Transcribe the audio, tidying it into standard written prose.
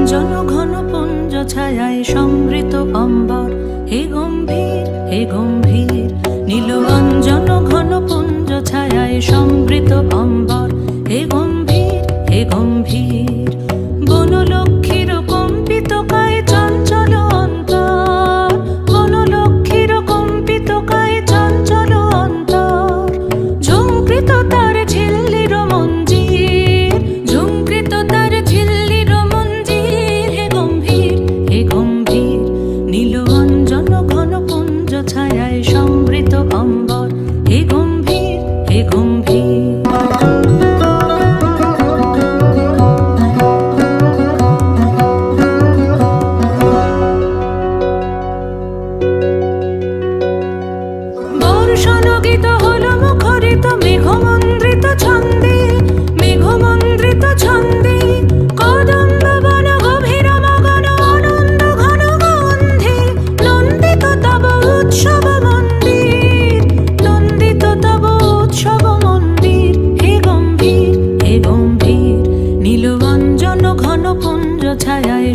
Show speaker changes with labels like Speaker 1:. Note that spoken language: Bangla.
Speaker 1: অঞ্জন ঘন পুঞ্জ ছায়ায় সমৃত অম্বর, হে গম্ভীর হে গম্ভীর। নীল অঞ্জন ঘন পুঞ্জ ছায়ায় সমৃত অম্বর, হে গম্ভীর হে গম্ভীর। বনলক্ষ্মীর কম্পিত কায় চঞ্চল অন্তর, বনলক্ষ্মীর কম্পিত কায় চঞ্চল অন্তর। ঝুঙ্কৃত তার ঝিল্লির মঞ্জির, ঝুঙ্কৃত তার ঝিল্লির মঞ্জির, হে গম্ভীর হে গম্ভীর। নীল অঞ্জন ঘন পুঞ্জ ছায়ায় সমৃত অম্বর, হে গম্ভীর হে গম্ভীর। বর্ষণগীত হল মুখরিত মেঘমন্দ্রিত ছন্দে, মেঘমন্দ্রিত ছন্দে। কদম্ব বন গভীর মগন আনন্দ ঘন গন্ধে, নন্দিত তব উৎসব মন্দির, নন্দিত তব উৎসব মন্দির, হে গম্ভীর হে গম্ভীর। নীল অঞ্জন ঘন পুঞ্জ ছায়ায়